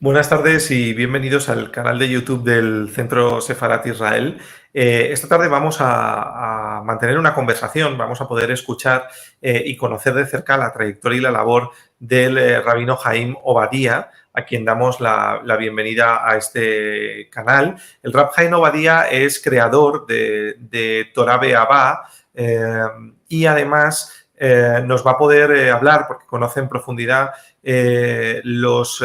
Buenas tardes y bienvenidos al canal de YouTube del Centro Sefarat Israel. Esta tarde vamos a mantener una conversación, vamos a poder escuchar y conocer de cerca la trayectoria y la labor del rabino Haim Obadía, a quien damos la bienvenida a este canal. El Rab Haim Obadía es creador de Torah Be'ahá y además nos va a poder hablar, porque conoce en profundidad los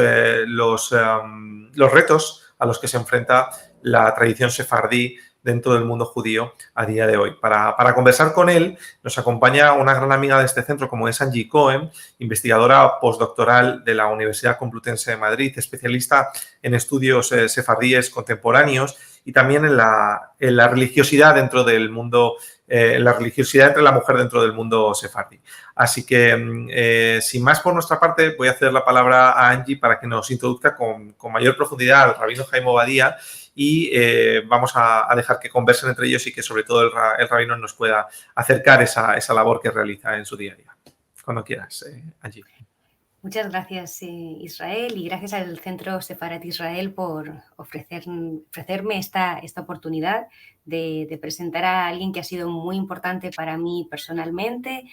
retos a los que se enfrenta la tradición sefardí dentro del mundo judío a día de hoy. Para conversar con él nos acompaña una gran amiga de este centro como es Angie Cohen, investigadora postdoctoral de la Universidad Complutense de Madrid, especialista en estudios sefardíes contemporáneos y también en la religiosidad dentro del mundo, la religiosidad entre la mujer dentro del mundo sefardí. Así que, sin más por nuestra parte, voy a hacer la palabra a Angie para que nos introduzca con mayor profundidad al rabino Haim Obadía y vamos a dejar que conversen entre ellos y que sobre todo el rabino nos pueda acercar esa labor que realiza en su día a día. Cuando quieras, Angie. Muchas gracias, Israel, y gracias al Centro Sefarat Israel por ofrecerme esta oportunidad de presentar a alguien que ha sido muy importante para mí personalmente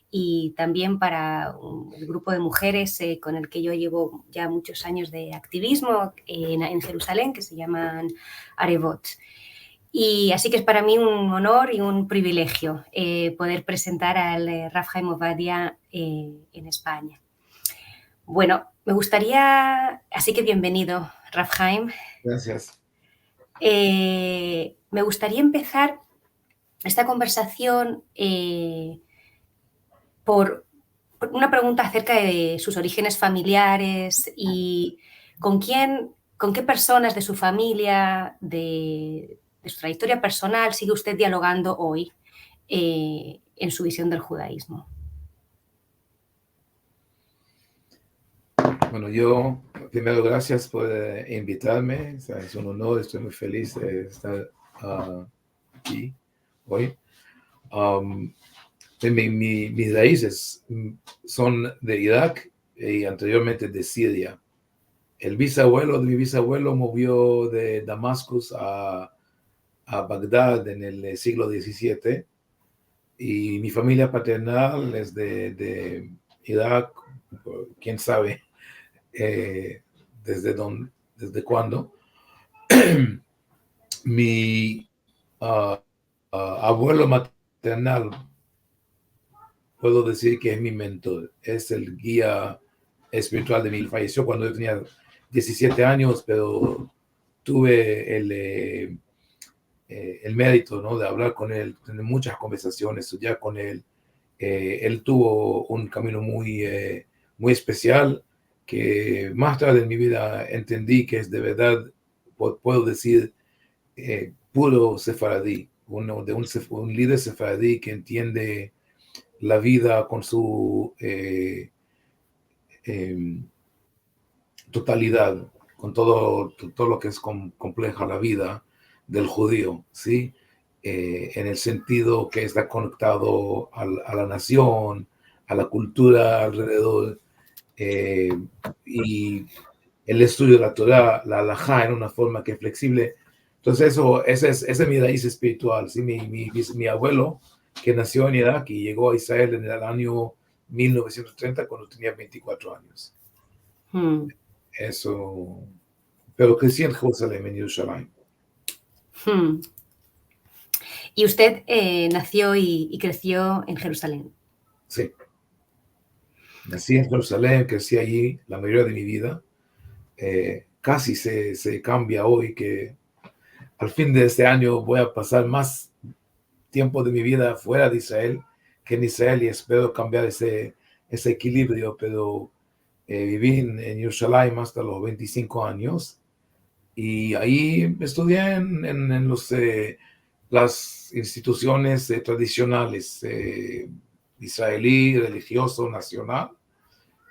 y también para el grupo de mujeres con el que yo llevo ya muchos años de activismo en Jerusalén, que se llaman Arevot. Y así que es para mí un honor y un privilegio poder presentar al Rav Haim Ovadia en España. Bueno, me gustaría, así que bienvenido, Rav Haim. Gracias. Me gustaría empezar esta conversación por una pregunta acerca de sus orígenes familiares y con qué personas de su familia, de su trayectoria personal sigue usted dialogando hoy en su visión del judaísmo. Bueno, yo primero gracias por invitarme, o sea, es un honor, estoy muy feliz de estar aquí hoy. Mis raíces son de Irak y anteriormente de Siria. El bisabuelo de mi bisabuelo movió de Damasco a Bagdad en el siglo XVII y mi familia paternal es de Irak, quién sabe desde cuándo. Mi abuelo maternal, puedo decir que es mi mentor, es el guía espiritual de mí. Falleció cuando yo tenía 17 años, pero tuve el mérito, ¿no?, de hablar con él, tener muchas conversaciones, estudiar con él. Él tuvo un camino muy especial que más tarde en mi vida entendí que es de verdad, puedo decir, puro sefaradí, un líder sefaradí que entiende la vida con su totalidad, con todo lo que es compleja la vida del judío, ¿sí? En el sentido que está conectado a la nación, a la cultura alrededor, y el estudio de la Torah, la halajá, en una forma que es flexible. Entonces esa es mi raíz espiritual, ¿sí? Mi abuelo, que nació en Irak y llegó a Israel en el año 1930 cuando tenía 24 años. Eso, pero crecí en Jerusalén, en Jerusalén. Y usted nació y creció en Jerusalén. Sí. Nací en Jerusalén, crecí allí la mayoría de mi vida. Casi se cambia hoy que al fin de este año voy a pasar más tiempo de mi vida fuera de Israel que en Israel y espero cambiar ese equilibrio, pero viví en Jerusalén hasta los 25 años y ahí estudié en las instituciones tradicionales israelí, religioso, nacional.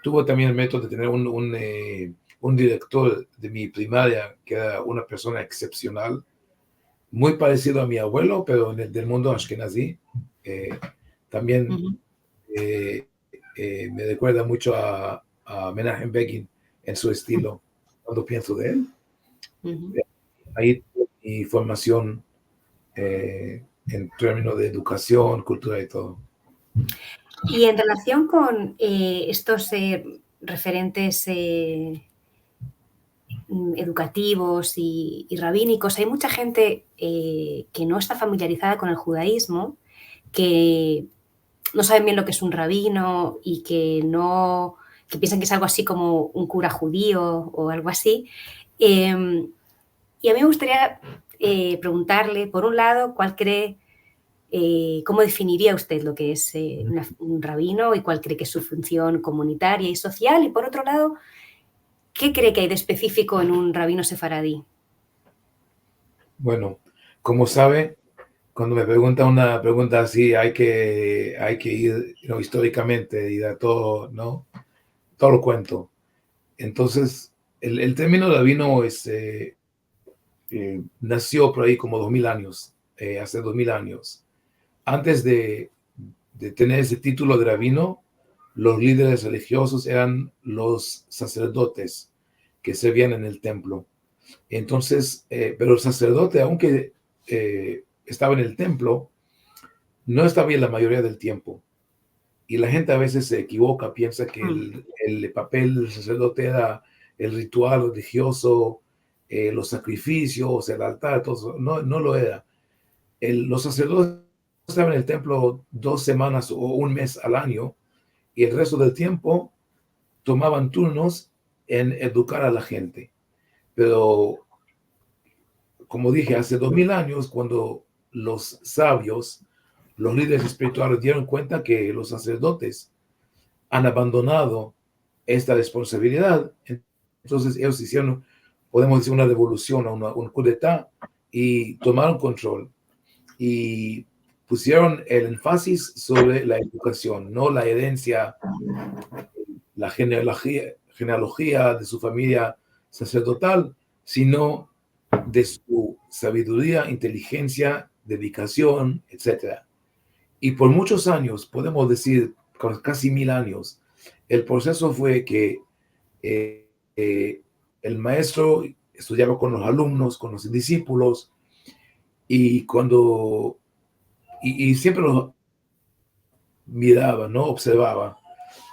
Tuve también el método de tener un director de mi primaria que era una persona excepcional, muy parecido a mi abuelo, pero del mundo ashkenazí. También me recuerda mucho a Menachem Begin en su estilo. cuando pienso de él. Ujú. Ahí mi formación en términos de educación, cultura y todo. Y en relación con estos referentes educativos y rabínicos, hay mucha gente que no está familiarizada con el judaísmo, que no saben bien lo que es un rabino y que piensan que es algo así como un cura judío o algo así. Y a mí me gustaría preguntarle, por un lado, ¿cuál cree, cómo definiría usted lo que es un rabino y cuál cree que es su función comunitaria y social? Y por otro lado, ¿qué cree que hay de específico en un rabino sefaradí? Bueno, como sabe, cuando me preguntan una pregunta así, hay que ir históricamente y dar todo, ¿no? Todo lo cuento. Entonces, el término rabino nació por ahí como 2000 años, hace 2000 años. Antes de tener ese título de rabino, los líderes religiosos eran los sacerdotes que servían en el templo. Entonces, pero el sacerdote, aunque estaba en el templo, no estaba bien la mayoría del tiempo. Y la gente a veces se equivoca, piensa que el papel del sacerdote era el ritual religioso, los sacrificios, el altar, todo eso. No, no lo era. Los sacerdotes estaban en el templo 2 semanas o un mes al año y el resto del tiempo tomaban turnos en educar a la gente. Pero, como dije, hace 2000 años, cuando los sabios, los líderes espirituales dieron cuenta que los sacerdotes han abandonado esta responsabilidad, entonces ellos hicieron, podemos decir, una revolución, un coup d'etat, y tomaron control y pusieron el énfasis sobre la educación, no la herencia, la genealogía de su familia sacerdotal, sino de su sabiduría, inteligencia, dedicación, etc. Y por muchos años, podemos decir casi 1000 años, el proceso fue que el maestro estudiaba con los alumnos, con los discípulos, y siempre los miraba, ¿no? Observaba.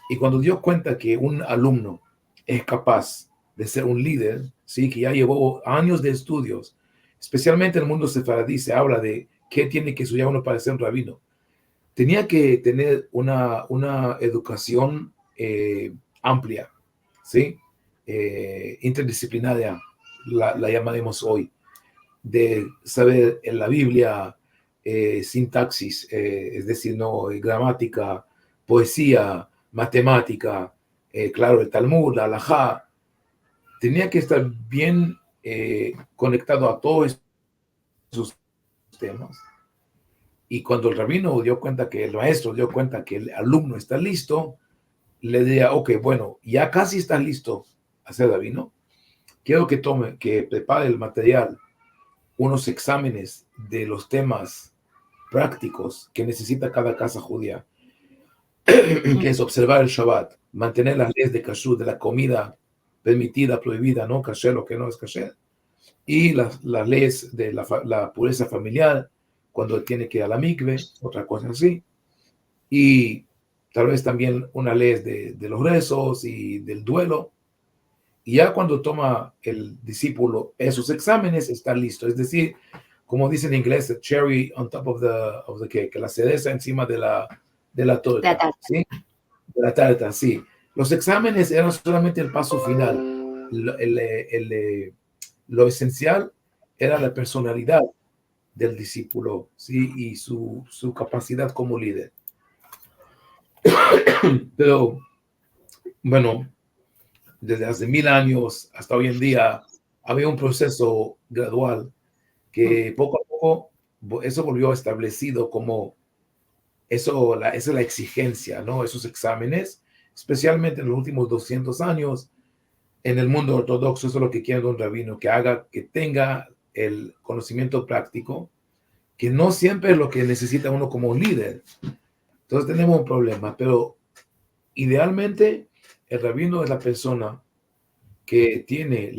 Y cuando dio cuenta que un alumno es capaz de ser un líder, ¿sí? Que ya llevó años de estudios, especialmente en el mundo sefaradí se habla de qué tiene que estudiar uno para ser un rabino. Tenía que tener una educación amplia, ¿sí? Interdisciplinaria, la llamaremos hoy, de saber en la Biblia sintaxis, es decir, no, gramática, poesía, matemática, claro, el Talmud, la Halajá. Tenía que estar bien conectado a todos esos temas. Y cuando el rabino dio cuenta que el maestro dio cuenta que el alumno está listo, le decía, ok, bueno, ya casi está listo a ser rabino. Quiero que prepare el material, unos exámenes de los temas prácticos que necesita cada casa judía, que es observar el Shabbat, mantener las leyes de kashrut, de la comida permitida, prohibida, no kasher, lo que no es kasher, y las leyes de la pureza familiar, cuando tiene que ir a la mikve, otra cosa así, y tal vez también una ley de los rezos y del duelo. Y ya cuando toma el discípulo esos exámenes, está listo. Es decir, como dice en inglés, the cherry on top of the cake, la cereza encima de la torta, ¿sí? De la tarta, sí. Los exámenes eran solamente el paso final. Lo esencial era la personalidad del discípulo, ¿sí? Y su capacidad como líder. Pero, bueno, desde hace 1000 años hasta hoy en día, había un proceso gradual que poco a poco eso volvió establecido como esa es la exigencia, ¿no? Esos exámenes, especialmente en los últimos 200 años, en el mundo ortodoxo, eso es lo que quiere un rabino, que tenga el conocimiento práctico, que no siempre es lo que necesita uno como líder. Entonces tenemos un problema, pero idealmente el rabino es la persona que tiene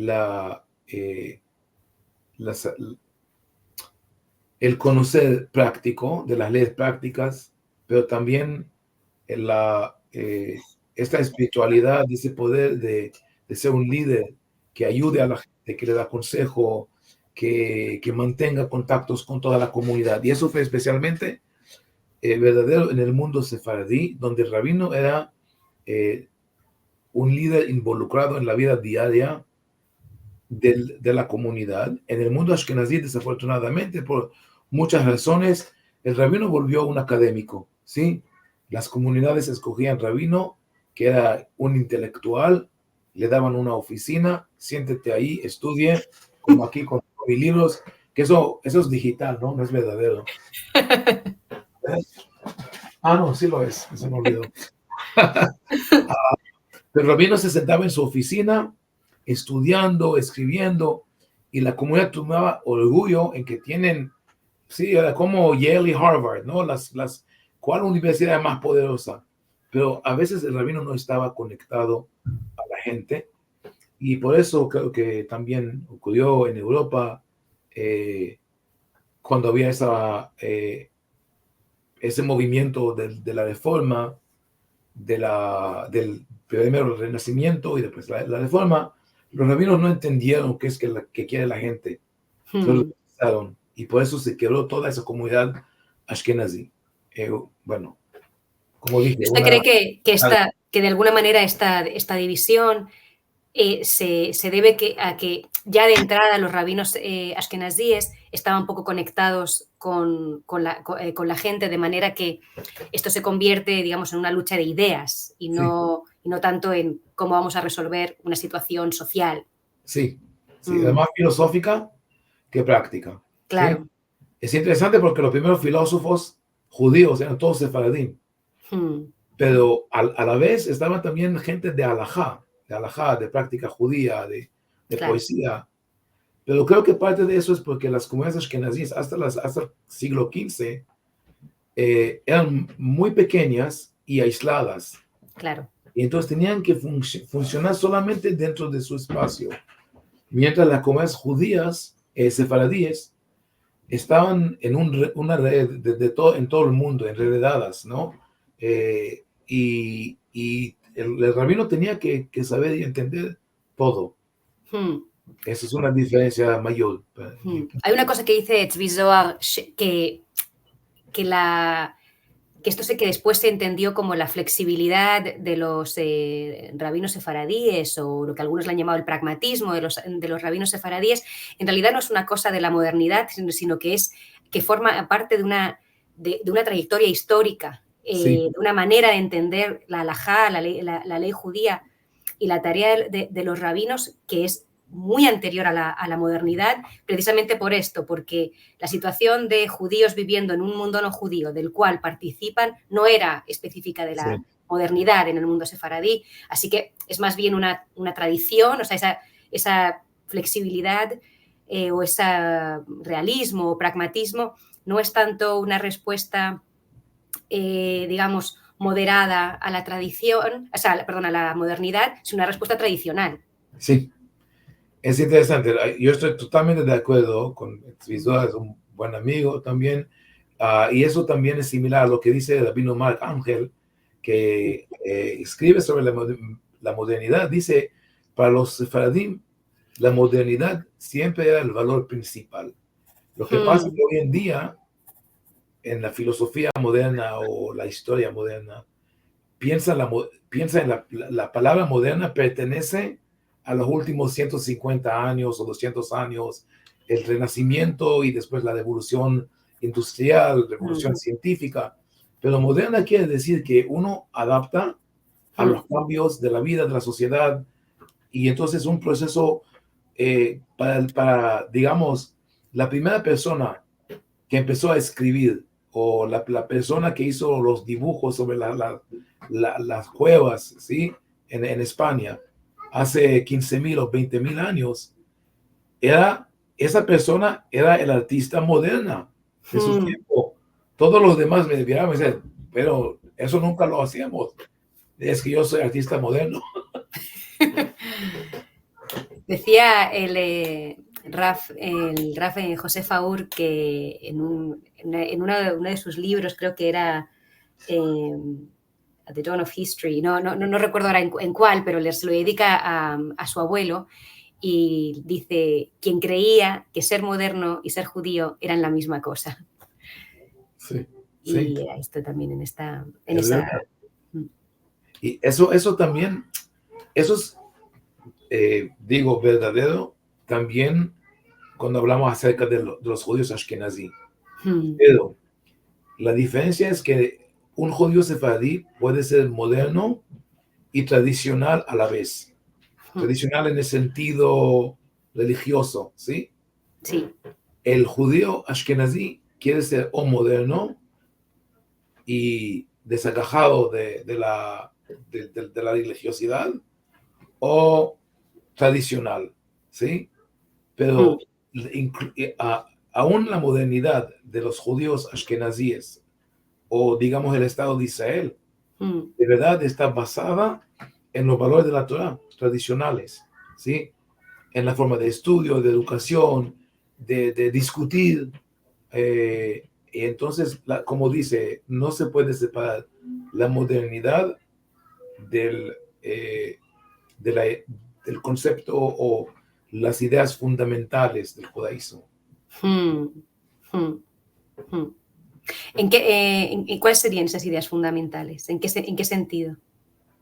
el conocer práctico de las leyes prácticas, pero también esta espiritualidad, ese poder de ser un líder que ayude a la gente, que le da consejo, que mantenga contactos con toda la comunidad. Y eso fue especialmente verdadero en el mundo sefaradí, donde el rabino era un líder involucrado en la vida diaria de la comunidad. En el mundo ashkenazí, desafortunadamente, por muchas razones, el rabino volvió un académico, ¿sí? Las comunidades escogían rabino, que era un intelectual, le daban una oficina, siéntete ahí, estudie, como aquí con mis libros, que eso es digital, ¿no? No es verdadero. No, sí lo es, se me olvidó. El rabino se sentaba en su oficina, estudiando, escribiendo, y la comunidad tomaba orgullo en que tienen, sí, era como Yale y Harvard, ¿no? ¿Cuál universidad es más poderosa? Pero a veces el rabino no estaba conectado a la gente, y por eso creo que también ocurrió en Europa cuando había ese movimiento de la reforma, del primero el Renacimiento y después la reforma. Los rabinos no entendieron qué es que quiere la gente. Entonces, y por eso se quebró toda esa comunidad ashkenazí. Bueno, como dije. ¿Usted cree que de alguna manera esta división se debe a que ya de entrada los rabinos ashkenazíes estaban poco conectados con la gente, de manera que esto se convierte, digamos, en una lucha de ideas y no tanto en cómo vamos a resolver una situación social? Sí, además filosófica que práctica. Claro. ¿Sí? Es interesante porque los primeros filósofos judíos eran todos sefaradí, pero a la vez estaban también gente de alajá, de práctica judía, de claro, poesía. Pero creo que parte de eso es porque las comunidades ashkenazíes hasta el siglo XV eran muy pequeñas y aisladas. Claro. Y entonces tenían que funcionar solamente dentro de su espacio. Mientras las comunidades judías, sefaradíes, estaban en una red en todo el mundo, enredadas, ¿no? Y el rabino tenía que saber y entender todo. Esa es una diferencia mayor. Hay una cosa que dice Tzvi Zohar, que esto sé que después se entendió como la flexibilidad de los rabinos sefaradíes, o lo que algunos le han llamado el pragmatismo de los rabinos sefaradíes. En realidad no es una cosa de la modernidad, sino que forma parte de una trayectoria histórica, de una manera de entender la halajá, la ley judía, y la tarea de los rabinos, que es muy anterior a la modernidad, precisamente por esto, porque la situación de judíos viviendo en un mundo no judío, del cual participan, no era específica de la modernidad en el mundo sefaradí, así que es más bien una tradición, o sea, esa flexibilidad o ese realismo o pragmatismo no es tanto una respuesta, digamos, moderada a la tradición, a la modernidad, es una respuesta tradicional. Sí. Es interesante, yo estoy totalmente de acuerdo con Tzvi Zohar, es un buen amigo también, y eso también es similar a lo que dice el rabino Mark Ángel, que escribe sobre la modernidad. Dice, para los sefaradim, la modernidad siempre era el valor principal. Lo que pasa es que hoy en día, en la filosofía moderna o la historia moderna, piensa en la palabra moderna pertenece a los últimos 150 años o 200 años, el Renacimiento y después la revolución industrial, revolución científica. Pero moderna quiere decir que uno adapta a los cambios de la vida, de la sociedad, y entonces un proceso para, digamos, la primera persona que empezó a escribir, o la persona que hizo los dibujos sobre las cuevas, ¿sí? En España, hace 15,000 o 20,000 años, esa persona era el artista moderna de su tiempo. Todos los demás me miraban y decían, pero eso nunca lo hacíamos. Es que yo soy artista moderno. Decía el Raf José Faur que en uno de sus libros, creo que era At the Dawn of History, no recuerdo ahora en cuál, pero se lo dedica a su abuelo y dice, quien creía que ser moderno y ser judío eran la misma cosa. Sí, y sí. era esto también en esta... Y eso también, eso es, digo, verdadero también cuando hablamos acerca de los judíos ashkenazí. Pero la diferencia es que un judío sefardí puede ser moderno y tradicional a la vez. Tradicional en el sentido religioso, ¿sí? Sí. El judío ashkenazí quiere ser o moderno y desagajado de la religiosidad o tradicional, ¿sí? Pero aún la modernidad de los judíos ashkenazíes o digamos el Estado de Israel, de verdad está basada en los valores de la Torah tradicionales, ¿sí? En la forma de estudio, de educación, de discutir. Y entonces, como dice, no se puede separar la modernidad del concepto o las ideas fundamentales del judaísmo. ¿Cuáles serían esas ideas fundamentales? ¿En qué sentido?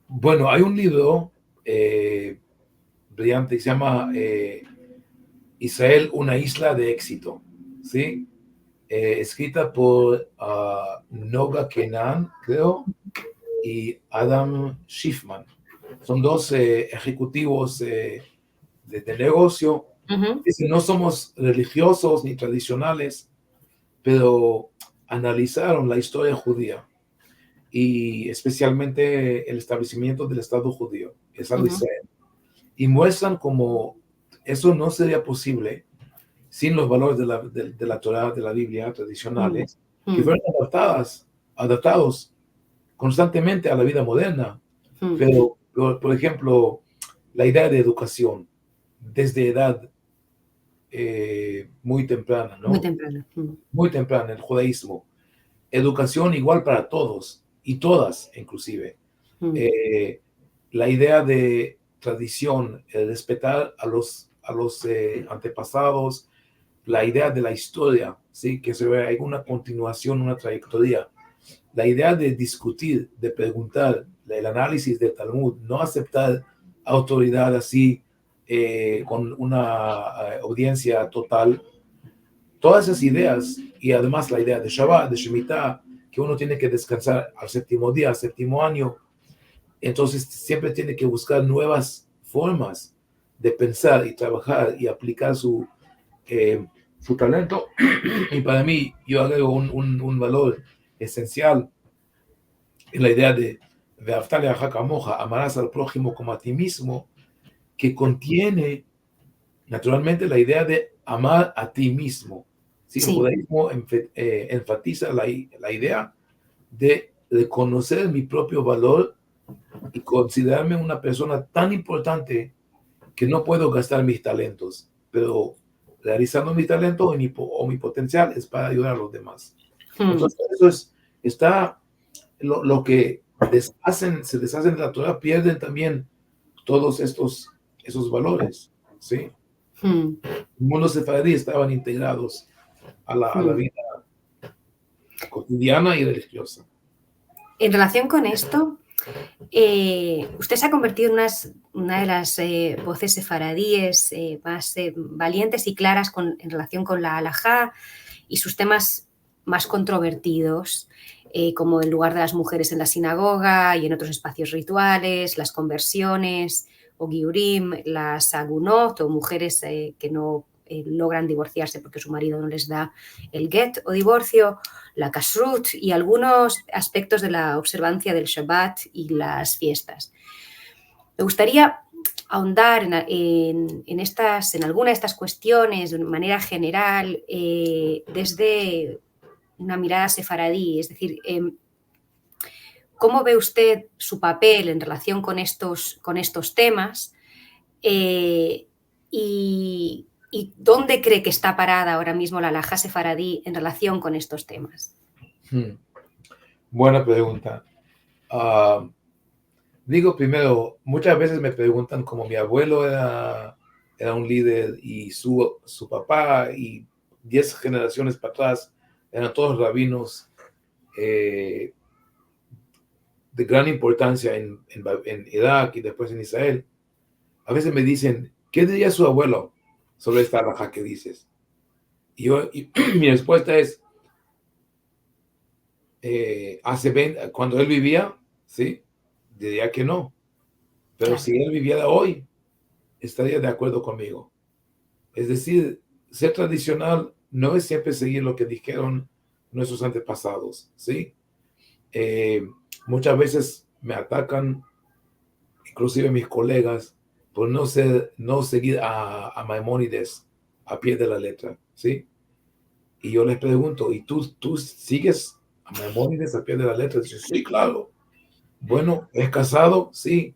Bueno, hay un libro brillante que se llama Israel, una isla de éxito, ¿sí? Escrita por Noga Kenan, creo, y Adam Schiffman. Son dos ejecutivos de negocio. Dicen, no somos religiosos ni tradicionales, pero analizaron la historia judía y especialmente el establecimiento del Estado judío, el Estado de Israel, y muestran cómo eso no sería posible sin los valores de la Torah, de la Biblia tradicionales, que fueron adaptados constantemente a la vida moderna. Pero, por ejemplo, la idea de educación desde edad muy temprana, ¿no? Muy temprana. Muy temprana, el judaísmo. Educación igual para todos y todas, inclusive. La idea de tradición, respetar a los antepasados, la idea de la historia, ¿sí? Que se ve una continuación, una trayectoria. La idea de discutir, de preguntar, el análisis del Talmud, no aceptar autoridad así con una audiencia total. Todas esas ideas, y además la idea de Shabbat, de Shemitah, que uno tiene que descansar al séptimo día, al séptimo año. Entonces siempre tiene que buscar nuevas formas de pensar y trabajar y aplicar su talento. Y para mí, yo agrego un valor esencial en la idea de Ve'aftale aja kamoja, amarás al prójimo como a ti mismo, que contiene naturalmente la idea de amar a ti mismo. ¿Sí? Sí. El judaísmo enfatiza la idea de reconocer mi propio valor y considerarme una persona tan importante que no puedo gastar mis talentos, pero realizando mi talento o mi potencial es para ayudar a los demás. Entonces, eso está lo que se deshacen de la Torah, pierden también todos esos valores, ¿sí? El mundo sefaradí estaban integrados a la vida cotidiana y religiosa. En relación con esto, usted se ha convertido en una de las voces sefaradíes más valientes y claras en relación con la halajá y sus temas más controvertidos, como el lugar de las mujeres en la sinagoga y en otros espacios rituales, las conversiones o giurim, las agunot o mujeres que no logran divorciarse porque su marido no les da el get o divorcio, la kashrut y algunos aspectos de la observancia del Shabbat y las fiestas. Me gustaría ahondar en alguna de estas cuestiones de manera general desde una mirada sefaradí, es decir, ¿cómo ve usted su papel en relación con estos temas? ¿Y dónde cree que está parada ahora mismo la halajá sefaradí en relación con estos temas? Buena pregunta. Digo primero, muchas veces me preguntan como mi abuelo era un líder y su papá y 10 generaciones para atrás eran todos rabinos de gran importancia en Irak y después en Israel. A veces me dicen, ¿qué diría su abuelo sobre esta halajá que dices? Y mi respuesta es, cuando él vivía, sí, diría que no. Pero Claro. si él viviera hoy, estaría de acuerdo conmigo. Es decir, ser tradicional no es siempre seguir lo que dijeron nuestros antepasados, ¿sí? Muchas veces me atacan, inclusive mis colegas, por no seguir a Maimónides a pie de la letra, ¿sí? Y yo les pregunto, ¿y tú sigues a Maimónides a pie de la letra? Dicen, sí, claro. Bueno, ¿es casado? Sí.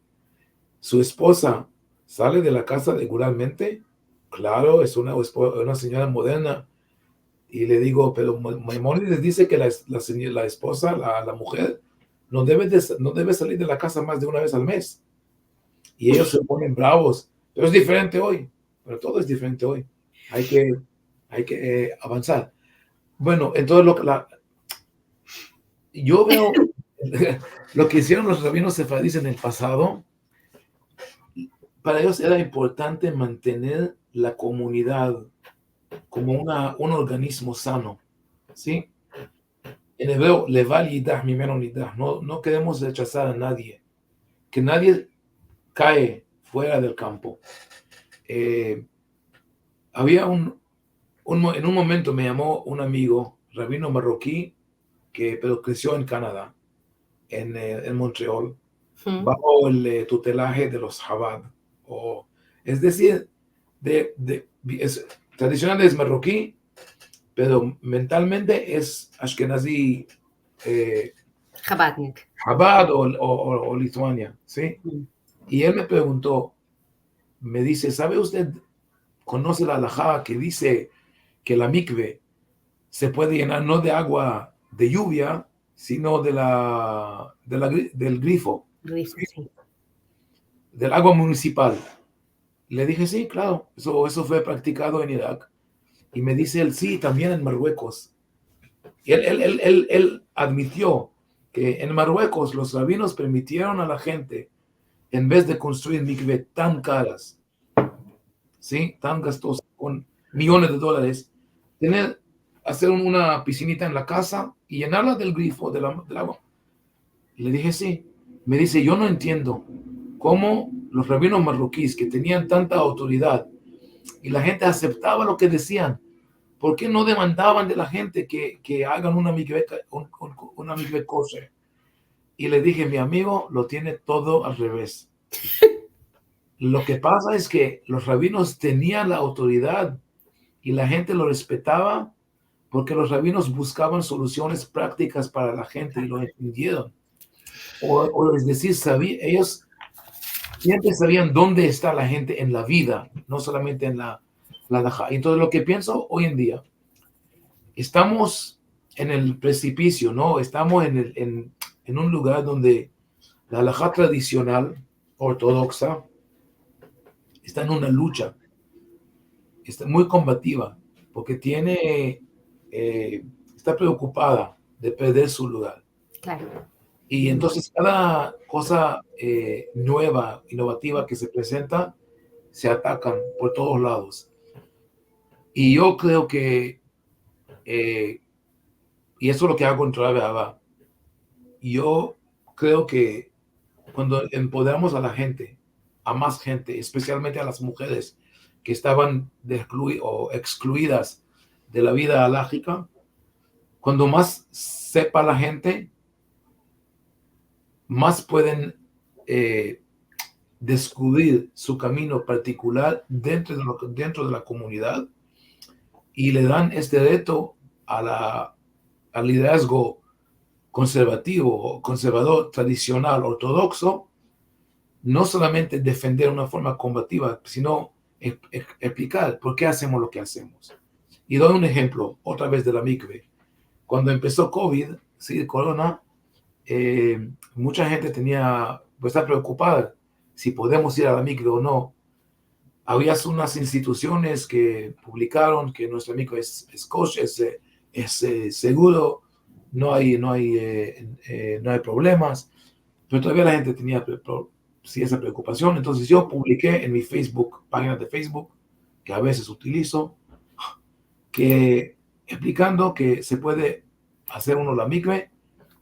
¿Su esposa sale de la casa regularmente? Claro, es una señora moderna. Y le digo, pero Maimónides dice que la esposa, la mujer, no debe salir de la casa más de una vez al mes. Y ellos se ponen bravos. Pero es diferente hoy. Pero todo es diferente hoy. Hay que avanzar. Bueno, entonces yo veo lo que hicieron los rabinos sefardíes en el pasado. Para ellos era importante mantener la comunidad como un organismo sano, ¿sí? En hebreo, leval yidah mimeno nidah. No queremos rechazar a nadie, que nadie cae fuera del campo. Había en un momento me llamó un amigo, rabino marroquí, pero creció en Canadá, en Montreal, bajo el tutelaje de los Chabad. Es decir, tradicional es marroquí, pero mentalmente es ashkenazí, Chabad o Lituania, ¿sí? Y él me preguntó, me dice, ¿sabe usted, conoce la halajá que dice que la mikve se puede llenar no de agua de lluvia, sino del grifo, Sí. del agua municipal? Le dije, sí, claro, eso fue practicado en Irak. Y me dice él, sí, también en Marruecos. Y él admitió que en Marruecos los rabinos permitieron a la gente, en vez de construir mikve tan caras, ¿sí? Tan gastosas, con millones de dólares, hacer una piscinita en la casa y llenarla del grifo, del agua. Y le dije, sí. Me dice, yo no entiendo cómo los rabinos marroquíes que tenían tanta autoridad y la gente aceptaba lo que decían, ¿por qué no demandaban de la gente que hagan una mikve kosher? Y le dije, mi amigo lo tiene todo al revés. Lo que pasa es que los rabinos tenían la autoridad y la gente lo respetaba porque los rabinos buscaban soluciones prácticas para la gente y lo entendieron. O es decir, ellos siempre sabían dónde está la gente en la vida, no solamente en la halajá. Entonces, lo que pienso hoy en día, estamos en el precipicio, ¿no? Estamos en un lugar donde la halajá tradicional, ortodoxa, está en una lucha, está muy combativa, porque está preocupada de perder su lugar. Claro. Y entonces cada cosa nueva, innovativa que se presenta, se atacan por todos lados. Y yo creo que, y eso es lo que hago en Torah Be'ahava, yo creo que cuando empoderamos a la gente, a más gente, especialmente a las mujeres que estaban excluidas de la vida halájica, cuando más sepa la gente, más pueden descubrir su camino particular dentro de la comunidad y le dan este reto al liderazgo conservativo, conservador, tradicional, ortodoxo, no solamente defender una forma combativa, sino explicar por qué hacemos lo que hacemos. Y doy un ejemplo, otra vez de la mikve. Cuando empezó COVID, ¿sí? Corona, mucha gente pues, está preocupada si podemos ir a la mikve o no. Había unas instituciones que publicaron que nuestra mikve es kosher, es seguro, no hay problemas, pero todavía la gente tenía sí, esa preocupación. Entonces yo publiqué en mi Facebook, página de Facebook, que a veces utilizo, que explicando que se puede hacer uno la mikve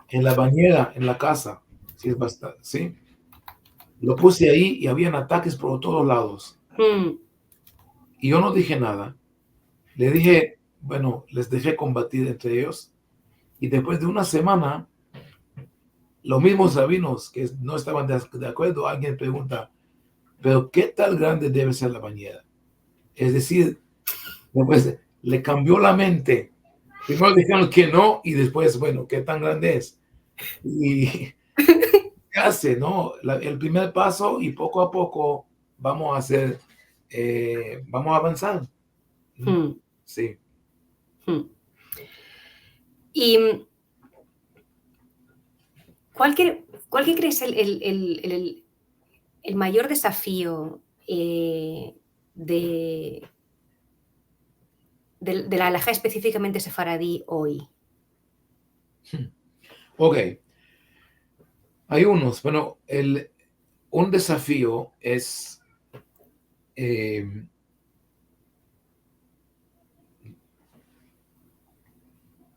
en la bañera, en la casa, sí, es bastante, ¿sí? Lo puse ahí y habían ataques por todos lados. Y yo no dije nada. Le dije, bueno, les dejé combatir entre ellos. Y después de una semana, los mismos rabinos que no estaban de acuerdo, alguien pregunta, pero ¿qué tal grande debe ser la bañera? Es decir, después le cambió la mente. Primero dijeron que no y después, bueno, ¿qué tan grande es? Y ¿qué hace, no? El primer paso y poco a poco vamos a hacer, vamos a avanzar. Sí. ¿Y cuál crees el mayor desafío de la halajá específicamente sefaradí hoy? Ok. Hay unos, bueno, un desafío es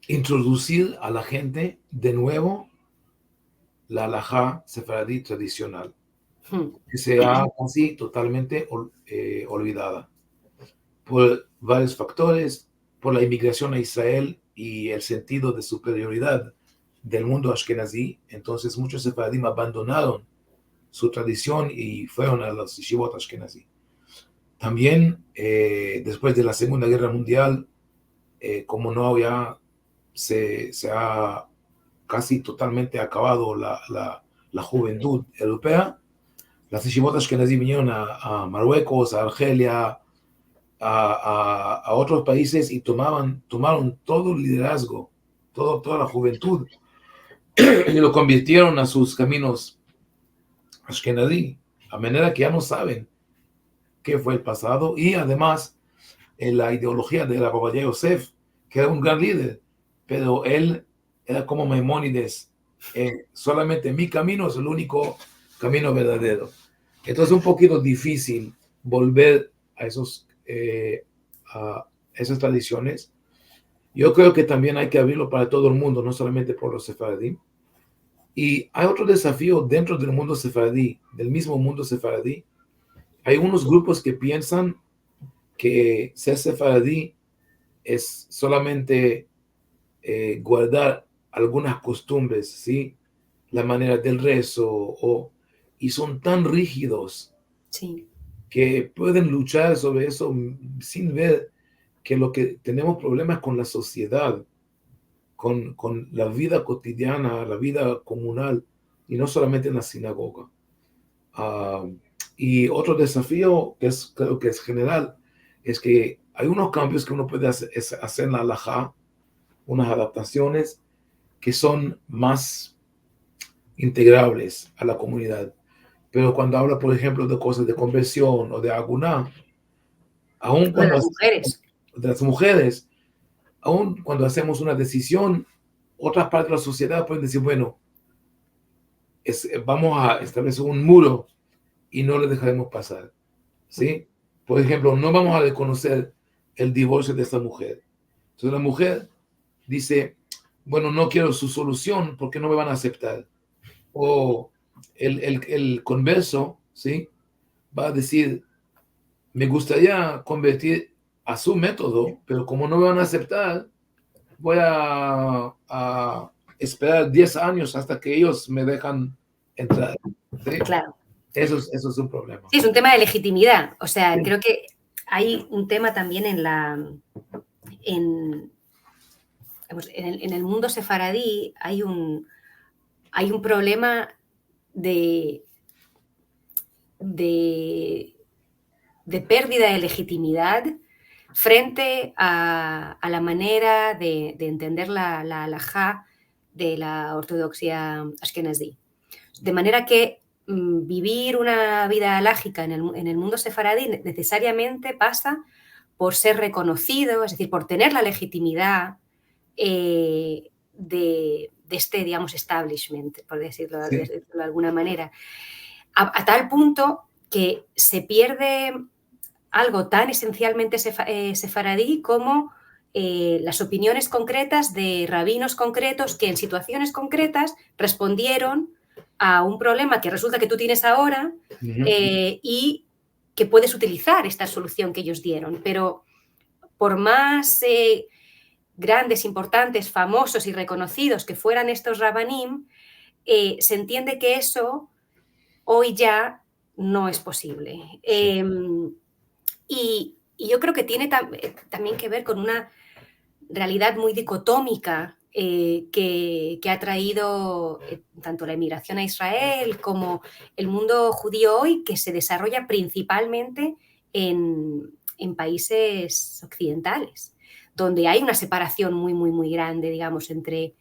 introducir a la gente de nuevo la halajá sefaradí tradicional, que sea casi totalmente olvidada por varios factores, por la inmigración a Israel y el sentido de superioridad del mundo ashkenazí. Entonces muchos sefaradim abandonaron su tradición y fueron a los yeshivot ashkenazí. También después de la Segunda Guerra Mundial, como no había, se ha casi totalmente acabado la juventud europea, las yeshivot ashkenazí vinieron a Marruecos, a Argelia, a otros países y tomaron todo el liderazgo, toda la juventud y lo convirtieron a sus caminos ashkenazí, a manera que ya no saben qué fue el pasado. Y además en la ideología de Rabbi Ovadia Yosef, que era un gran líder, pero él era como Maimónides, solamente mi camino es el único camino verdadero. Entonces es un poquito difícil volver a esas tradiciones. Yo creo que también hay que abrirlo para todo el mundo, no solamente por los sefaradí. Y hay otro desafío dentro del mundo sefaradí, del mismo mundo sefaradí. Hay unos grupos que piensan que ser sefaradí es solamente guardar algunas costumbres, ¿sí? La manera del rezo, y son tan rígidos, sí, que pueden luchar sobre eso sin ver que lo que tenemos problemas con la sociedad, con la vida cotidiana, la vida comunal, y no solamente en la sinagoga. Y otro desafío que creo que es general, es que hay unos cambios que uno puede hacer en la halajá, unas adaptaciones que son más integrables a la comunidad. Pero cuando habla, por ejemplo, de cosas de conversión o de aguná, aún cuando de las mujeres, aún cuando hacemos una decisión, otras partes de la sociedad pueden decir, bueno, vamos a establecer un muro y no le dejaremos pasar, ¿sí? Por ejemplo, no vamos a reconocer el divorcio de esta mujer. Entonces la mujer dice, bueno, no quiero su solución porque no me van a aceptar. O el converso, ¿sí? Va a decir, me gustaría convertir a su método, pero como no me van a aceptar, voy a esperar 10 años hasta que ellos me dejan entrar, ¿sí? Claro. Eso es un problema. Sí, es un tema de legitimidad. O sea, Sí. creo que hay un tema también en el mundo sefaradí, hay un problema de de pérdida de legitimidad frente a la manera de entender la halajá de la ortodoxia ashkenazí. De manera que vivir una vida halágica en el mundo sefaradí necesariamente pasa por ser reconocido, es decir, por tener la legitimidad de este, digamos, establishment, por decirlo de alguna manera, a tal punto que se pierde algo tan esencialmente sefaradí como las opiniones concretas de rabinos concretos que en situaciones concretas respondieron a un problema que resulta que tú tienes ahora y que puedes utilizar esta solución que ellos dieron. Pero por más grandes, importantes, famosos y reconocidos que fueran estos rabanim, se entiende que eso hoy ya no es posible. Y yo creo que tiene también que ver con una realidad muy dicotómica que ha traído tanto la emigración a Israel como el mundo judío hoy, que se desarrolla principalmente en países occidentales, donde hay una separación muy, muy, muy grande, digamos, entre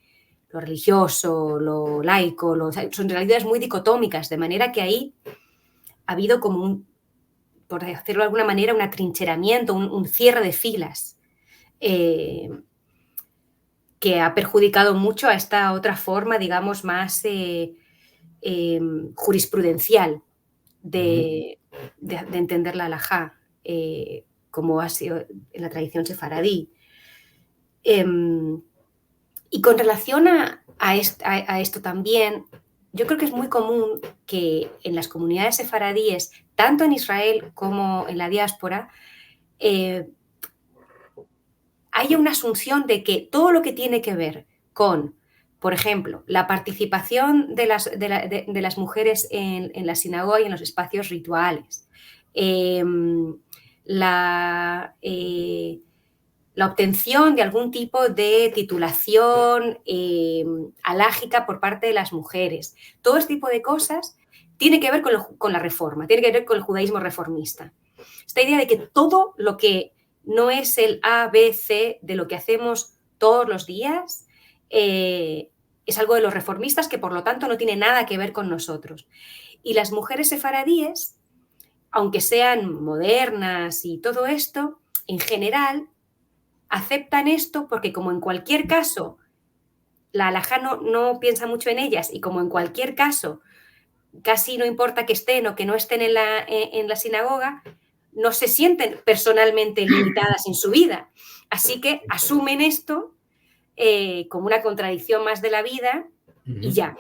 lo religioso, lo laico, son realidades muy dicotómicas, de manera que ahí ha habido como por decirlo de alguna manera, un atrincheramiento, un cierre de filas que ha perjudicado mucho a esta otra forma, digamos, más jurisprudencial de entender la halajá, como ha sido en la tradición sefaradí. Y con relación a esto también, yo creo que es muy común que en las comunidades sefaradíes, tanto en Israel como en la diáspora, haya una asunción de que todo lo que tiene que ver con, por ejemplo, la participación de las mujeres en la sinagoga y en los espacios rituales, la obtención de algún tipo de titulación halágica por parte de las mujeres. Todo este tipo de cosas tiene que ver con la reforma, tiene que ver con el judaísmo reformista. Esta idea de que todo lo que no es el A, B, C de lo que hacemos todos los días es algo de los reformistas que por lo tanto no tiene nada que ver con nosotros. Y las mujeres sefaradíes, aunque sean modernas y todo esto, en general aceptan esto porque como en cualquier caso la halajá no piensa mucho en ellas y como en cualquier caso casi no importa que estén o que no estén en la sinagoga, no se sienten personalmente limitadas en su vida. Así que asumen esto como una contradicción más de la vida y ya.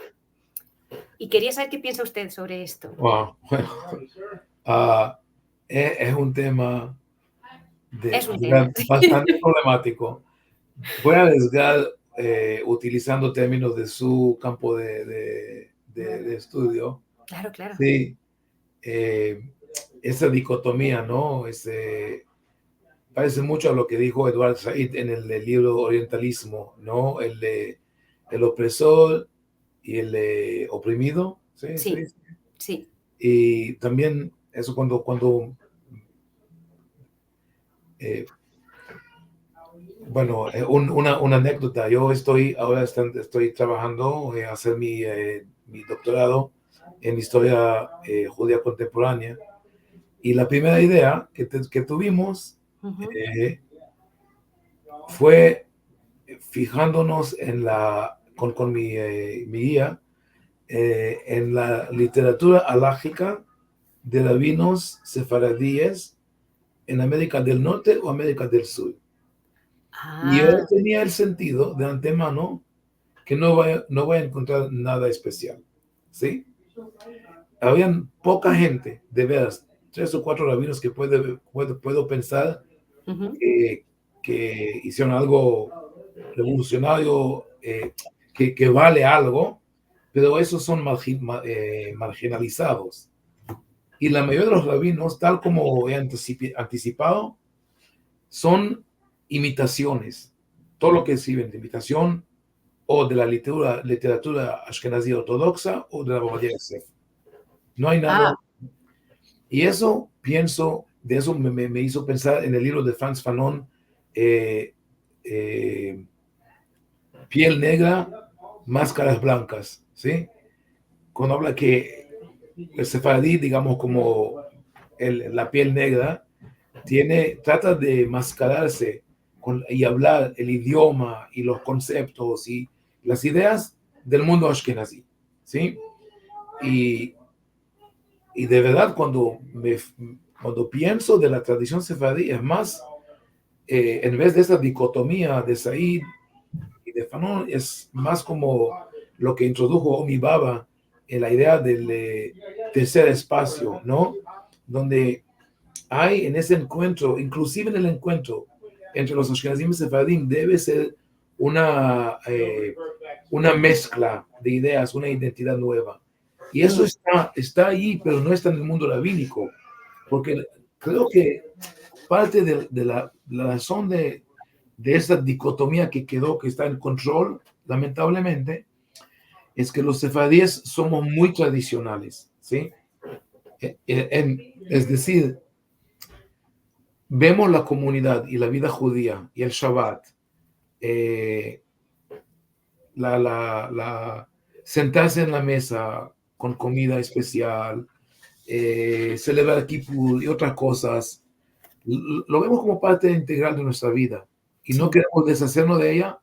Y quería saber qué piensa usted sobre esto. Wow. Es un tema bastante problemático. Voy a arriesgar utilizando términos de su campo de estudio. Claro, claro. Sí, esa dicotomía, ¿no? Parece mucho a lo que dijo Edward Said en el libro Orientalismo, ¿no? El opresor y el oprimido. Sí, sí, sí. Sí. Y también eso cuando bueno, una anécdota. Yo ahora estoy trabajando en hacer mi doctorado en historia judía contemporánea. Y la primera idea que tuvimos fue fijándonos con mi guía en la literatura halágica de rabinos sefaradíes en América del Norte o América del Sur. Y yo tenía el sentido de antemano que no voy a encontrar nada especial, ¿sí? Habían poca gente, de veras, 3 o 4 rabinos que puedo pensar que hicieron algo revolucionario, que vale algo, pero esos son marginalizados. Y la mayoría de los rabinos, tal como he anticipado, son imitaciones. Todo lo que sirven de imitación o de la literatura ashkenazí ortodoxa o de la Bava Yosef. No hay nada. Y eso pienso de eso me hizo pensar en el libro de Frantz Fanon, Piel Negra, Máscaras Blancas, ¿sí? Cuando habla que el sefaradí, digamos, como la piel negra, trata de mascararse y hablar el idioma y los conceptos y las ideas del mundo ashkenazí, ¿sí? Y de verdad, cuando pienso de la tradición sefaradí, es más, en vez de esa dicotomía de Said y de Fanon, es más como lo que introdujo Omi Baba en la idea del tercer espacio, ¿no? Donde hay en ese encuentro, inclusive en el encuentro entre los ashkenazim y sefaradín, debe ser una mezcla de ideas, una identidad nueva. Y eso está ahí, pero no está en el mundo rabínico, porque creo que parte de la razón de esa dicotomía que quedó, que está en control, lamentablemente, es que los sefardíes somos muy tradicionales, ¿sí? Es decir, vemos la comunidad y la vida judía y el Shabbat, sentarse en la mesa con comida especial, celebrar Kippur y otras cosas, lo vemos como parte integral de nuestra vida y no queremos deshacernos de ella,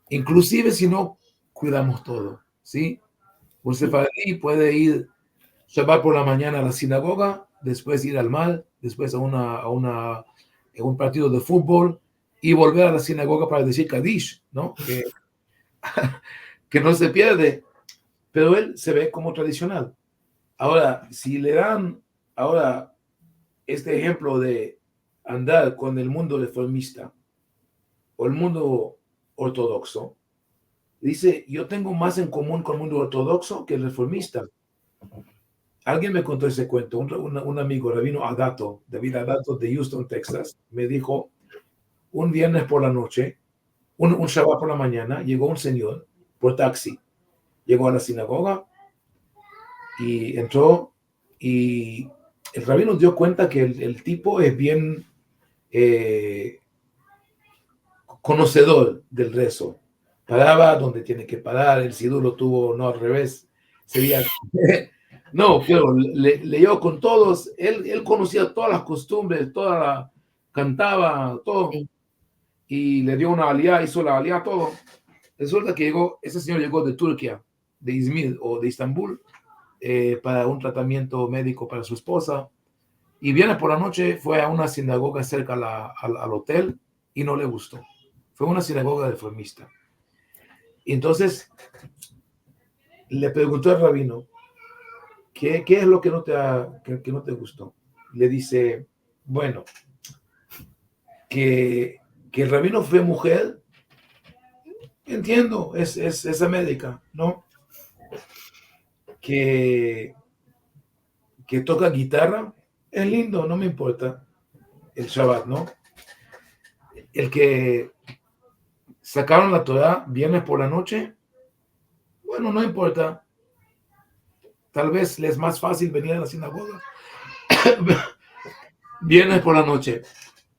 inclusive si no cuidamos todo, ¿sí? Un sefaradí puede ir Shabbat por la mañana a la sinagoga, después ir al mar, después a un partido de fútbol y volver a la sinagoga para decir Kaddish, ¿no? Que no se pierde, pero él se ve como tradicional. Ahora, si le dan ahora este ejemplo de andar con el mundo reformista o el mundo ortodoxo, dice, yo tengo más en común con el mundo ortodoxo que el reformista. Alguien me contó ese cuento, un amigo, Rabino Adato, David Adato de Houston, Texas, me dijo, un viernes por la noche, un Shabbat por la mañana, llegó un señor por taxi, llegó a la sinagoga y entró y el rabino dio cuenta que el tipo es bien conocedor del rezo. Paraba donde tiene que parar, el sidur lo tuvo, no al revés, sería... No, pero leyó con todos, él conocía todas las costumbres, cantaba, todo, sí. Y le dio una aliyá, hizo la aliyá, todo. Resulta que ese señor llegó de Turquía, de Izmir o de Estambul, para un tratamiento médico para su esposa, y viene por la noche, fue a una sinagoga cerca al hotel, y no le gustó. Fue una sinagoga reformista. Y entonces, le preguntó al rabino, ¿qué es lo que no te gustó? Le dice, bueno, que el rabino fue mujer, entiendo, es América, ¿no? Que toca guitarra, es lindo, no me importa, el Shabbat, ¿no? El que sacaron la Torah viernes por la noche, bueno, no importa, tal vez les es más fácil venir a la sinagoga viernes por la noche,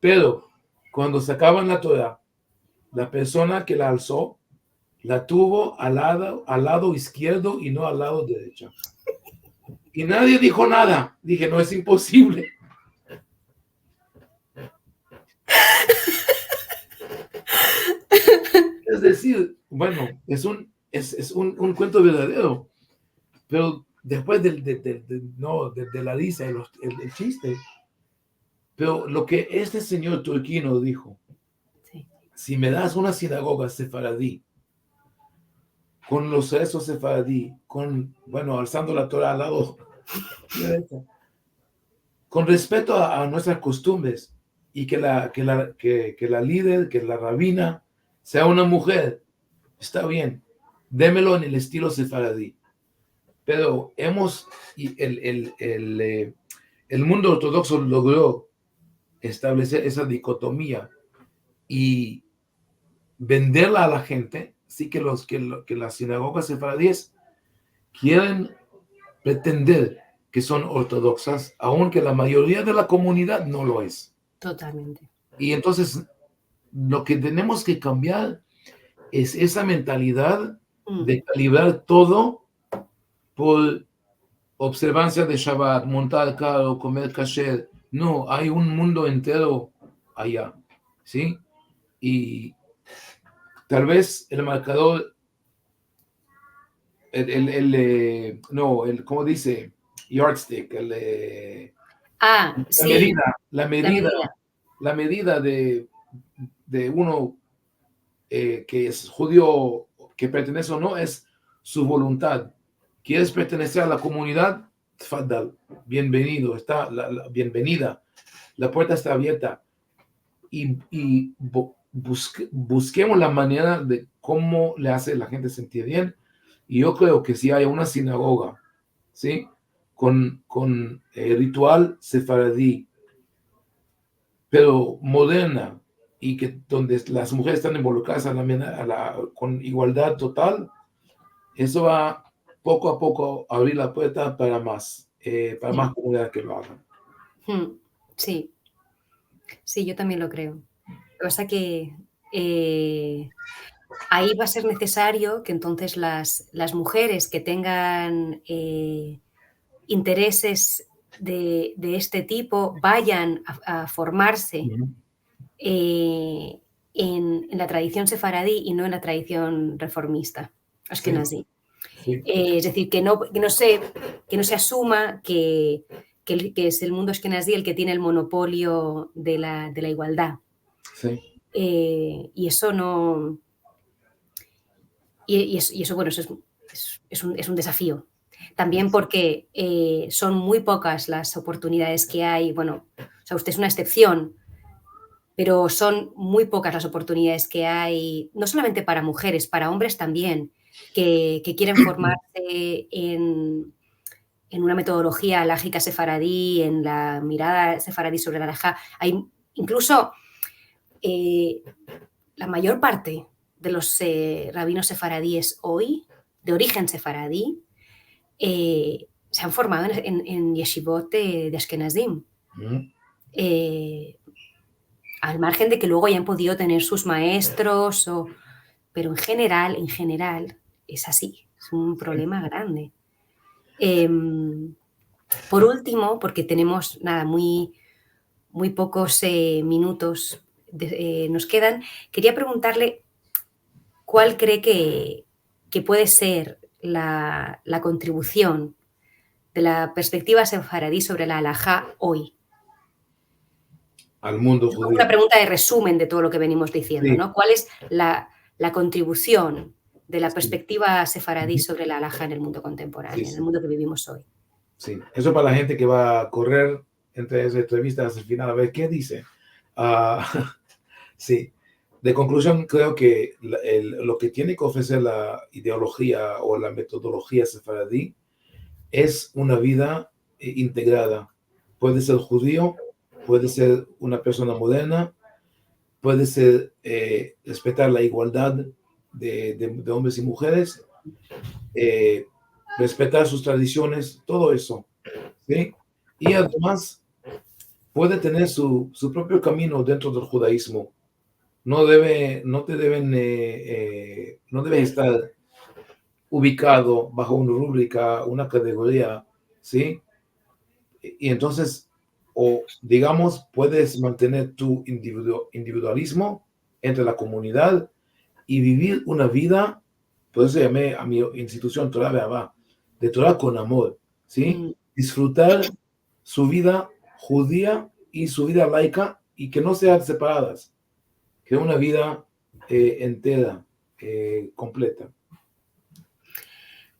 pero cuando sacaban la Torah, la persona que la alzó la tuvo al lado izquierdo y no al lado derecho. Y nadie dijo nada. Dije, no, es imposible. Es decir, bueno, es un cuento verdadero, pero después de la risa, el chiste, pero lo que este señor turquino dijo, sí. Si me das una sinagoga sefaradí, con los rezos sefaradí, alzando la Torah al lado, con respeto a nuestras costumbres, y que la líder, que la rabina, sea una mujer, está bien, démelo en el estilo sefaradí. Pero el mundo ortodoxo logró establecer esa dicotomía y venderla a la gente, sí que las sinagogas sefaradíes quieren pretender que son ortodoxas, aunque la mayoría de la comunidad no lo es. Totalmente. Y entonces lo que tenemos que cambiar es esa mentalidad de calibrar todo por observancia de Shabbat, montar caro, comer kasher. No, hay un mundo entero allá, ¿sí? Y tal vez el marcador, ¿cómo dice? Yardstick, Sí, la medida de uno que es judío, que pertenece o no, es su voluntad. ¿Quieres pertenecer a la comunidad? Tfaddal, bienvenido, bienvenida, la puerta está abierta. Y busquemos la manera de cómo le hace la gente sentir bien. Y yo creo que si hay una sinagoga, ¿sí? Con ritual sefaradí, pero moderna, y que donde las mujeres están involucradas con igualdad total, eso va poco a poco a abrir la puerta para más comunidades que lo hagan. Sí, sí, yo también lo creo. Lo que pasa es que ahí va a ser necesario que entonces las mujeres que tengan intereses de este tipo vayan a formarse en la tradición sefaradí y no en la tradición reformista, ashkenazí. Sí. Es decir, que no se asuma que es el mundo ashkenazí el que tiene el monopolio de la igualdad. Sí. Y eso no... Y eso, bueno, eso es un desafío. También porque son muy pocas las oportunidades que hay. Bueno, o sea, usted es una excepción, pero son muy pocas las oportunidades que hay, no solamente para mujeres, para hombres también, que quieren formarse en una metodología alágica sefaradí, en la mirada sefaradí sobre la alajá. Hay incluso la mayor parte de los rabinos sefaradíes hoy, de origen sefaradí, se han formado en yeshivot de Ashkenazim. Al margen de que luego hayan podido tener sus maestros, pero en general, es así, es un problema grande. Por último, porque tenemos muy pocos minutos nos quedan, quería preguntarle cuál cree que puede ser la contribución de la perspectiva sefaradí sobre la halajá hoy. Al mundo judío. Una pregunta de resumen de todo lo que venimos diciendo, Sí. ¿no? ¿Cuál es la contribución de la perspectiva sefaradí sobre la halajá en el mundo contemporáneo, en el mundo que vivimos hoy? Sí, eso para la gente que va a correr entre esas entrevistas hasta el final a ver qué dice. Sí, de conclusión creo que lo que tiene que ofrecer la ideología o la metodología sefaradí es una vida integrada. Puede ser judío, puede ser una persona moderna, puede ser respetar la igualdad de hombres y mujeres, respetar sus tradiciones, todo eso, ¿sí? Y además puede tener su propio camino dentro del judaísmo. No debe estar ubicado bajo una rúbrica, una categoría, ¿sí? Y entonces, o digamos, puedes mantener tu individualismo entre la comunidad y vivir una vida, por eso llamé a mi institución Torah Be'ahava, de Torah con amor, ¿sí? Disfrutar su vida judía y su vida laica y que no sean separadas, que una vida entera, completa.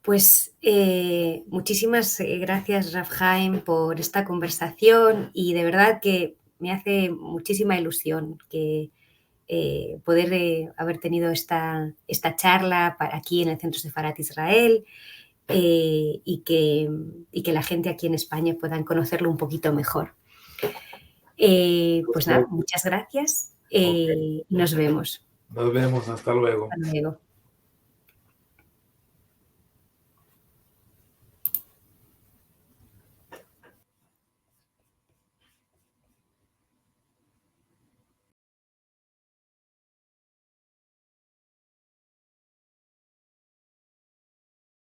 Pues muchísimas gracias, Rav Chaim, por esta conversación y de verdad que me hace muchísima ilusión que poder haber tenido esta charla aquí en el Centro Sefarat Israel y que la gente aquí en España puedan conocerlo un poquito mejor. Pues nada, muchas gracias. Nos vemos. Nos vemos, hasta luego. Hasta luego.